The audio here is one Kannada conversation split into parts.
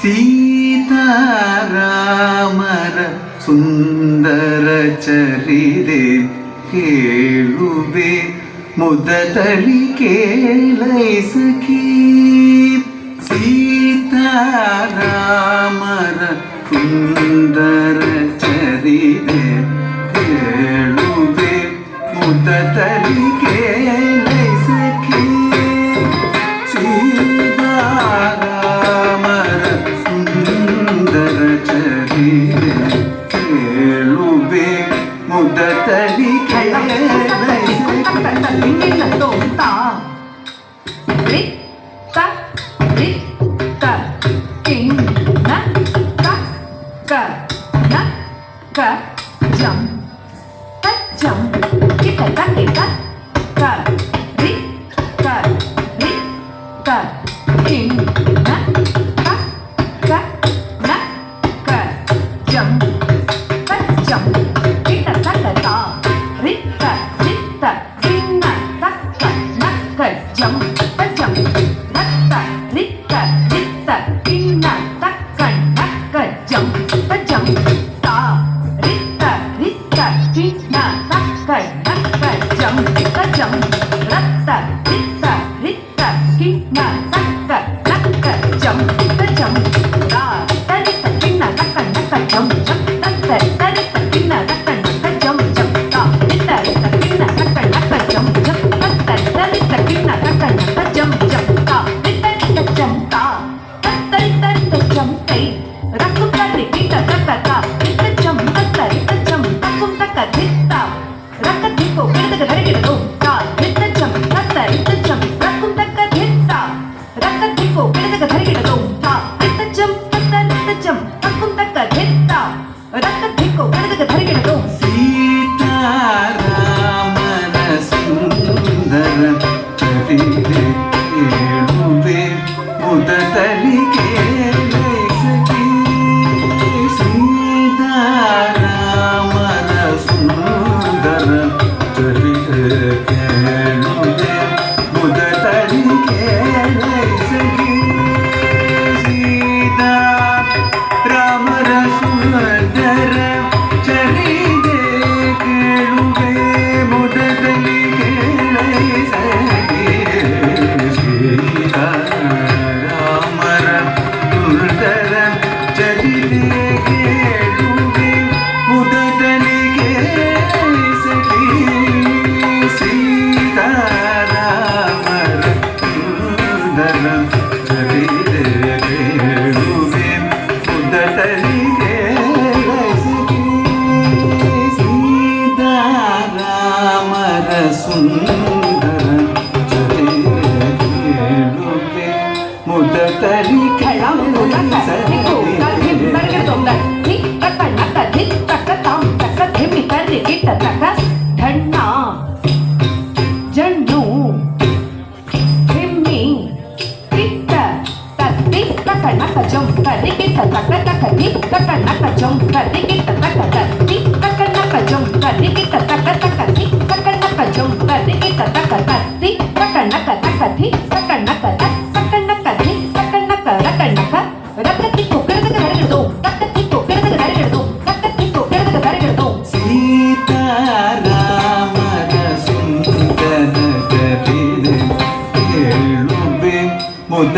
ಸೀತಾರಾಮರ ಸುಂದರ ಚರಿದೆ ಕೇಳುವೆ ಮುದದಲ್ಲಿ ಕೇಳೈಸಕಿ. ಸೀತಾರಾಮರ ಸುಂದರ ಚರಿದೆ ಕೇಳುವೆ ಮುದದಲ್ಲಿ ಕೇಳೈಸಕಿ. ಸೀತಾರಾಮರ ಸುಂದರ ಚರಿದೆ ಕೇಳುವೆ ಮುದದಲ್ಲಿ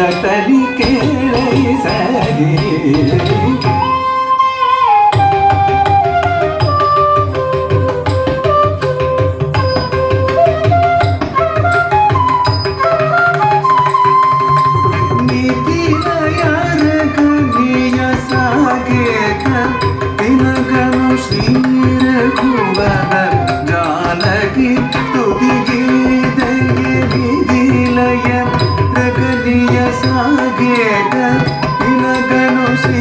ಮುದದಲ್ಲಿ ಕೇಳೈಸಗೆ. ಸಾಗೇತ ಇಲಗನು ಶ್ರೀ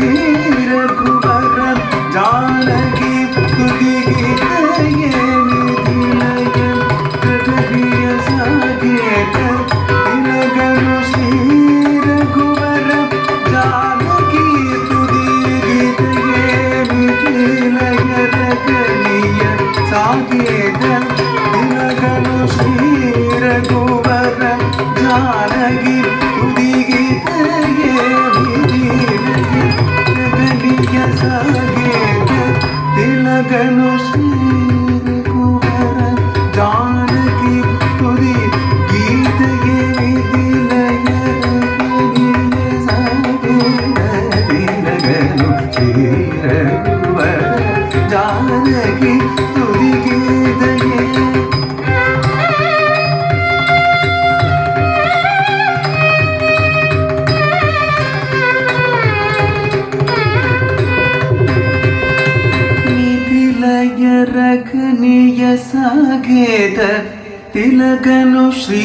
ತಿಲಕನು ಶ್ರೀ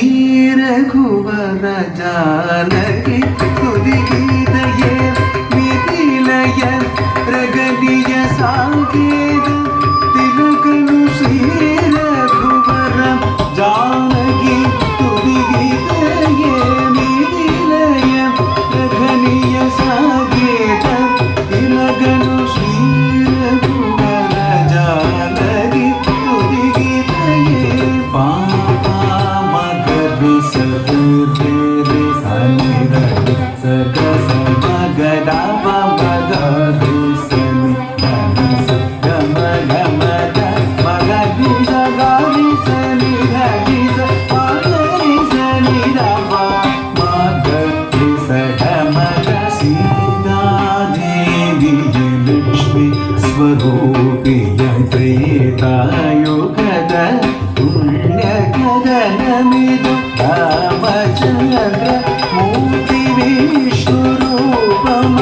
ರಘುವರ ಜಾನಕಿ ತುದಿಗೀತೆಯೇ ಮಿಥಿಲಯ ಪ್ರಗತಿಯ ಸಾಗೇದ ತಿಲಕನು ಶ್ರೀ ರಘುವರ ಜಾನಕಿ ತುದಿಗೀತೆಯೇ ಮಿಥಿಲಯ ಪ್ರಗತಿಯ ಸಾಗೇದ ತಿಲಕನು ಶ್ರೀ ರಘುವರ ಜಾನಕಿ ತುದಿಗೀತೆಯೇ ಸ್ವರೂಪಿಯ ತ್ರೇತಾಯುಗದ ಪುಣ್ಯ ಗಗನಮಿದು ರಾಮಚಂದ್ರ ಮೂರ್ತಿ ವಿಶ್ವರೂಪಮ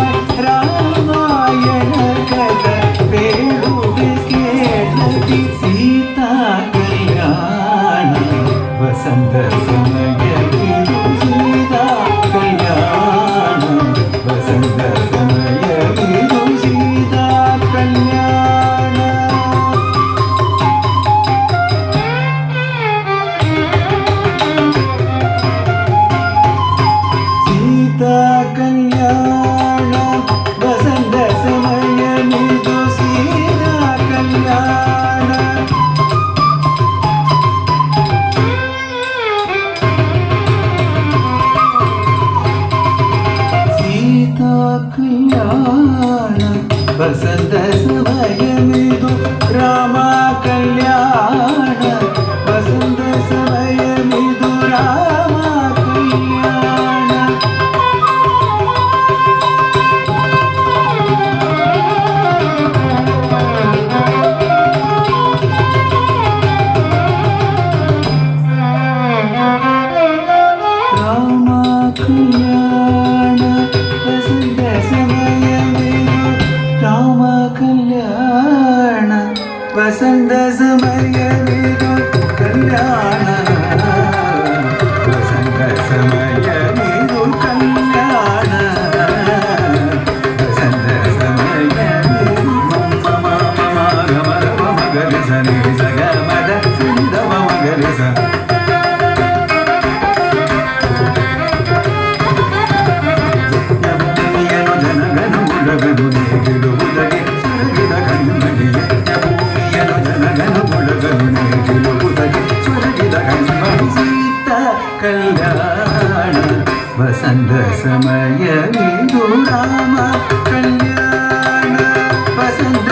ರಾಮಾಯಣ ಕದ ಬೇಡುವೆ ಕೇಳದಿ ಸೀತಾ ಕಲ್ಯಾಣ ವಸಂತ ಸಮಯವಿದು ಸೀತಾ ಕಲ್ಯಾಣ ವಸಂತ ಸಮಯವಿದು ಸೀತಾ ಕಲ್ಯಾಣ ಸೀತಾ ಕಲ್ಯಾಣ ವಸಂತ ಸಮಯವಿದು ಸೀತಾ ಕಲ್ಯಾಣ ಸೀತಾ ಕಲ್ಯಾಣ ವಸಂತ ಸಮಯವಿದು ರಾಮ ಕಲ್ಯಾಣ ವಸಂತ ಸಮಯವಿದು ರಾಮ ಕಲ್ಯಾಣ ರಾಮ ಕಲ್ಯಾಣ ವಸಂತ ಸಮಯವಿದು ರಾಮ ಕಲ್ಯಾಣ ವಸಂತ ಸಮಯವಿದು ಕಲ್ಯಾಣ ವಸಂತ ಸಮಯವಿದು ಕಲ್ಯಾಣ ವಸಂತ ಸಮಯವಿದು ಮಗರಿ ಸನಿ ಸಗ ಮದ ಸಿಂಧವ ಮಗರಿ ಸ ಜನಗನು ಮುಳಗನು ನೇಗಿಡುವುದಗೆ ಸ್ವರಗಿದ ಕಣ್ಮಣಿಯ ಭೂಮಿಯನು ಜನಗನು ಮುಳಗನು ನೇಗಿಡುವುದಗೆ ಸ್ವರಗಿದ ಕಣ್ಮಣಿ ಸೀತಾ ಕಲ್ಯಾಣ ವಸಂತ ಸಮಯವಿದು ರಾಮ ಕಲ್ಯಾಣ ವಸಂತ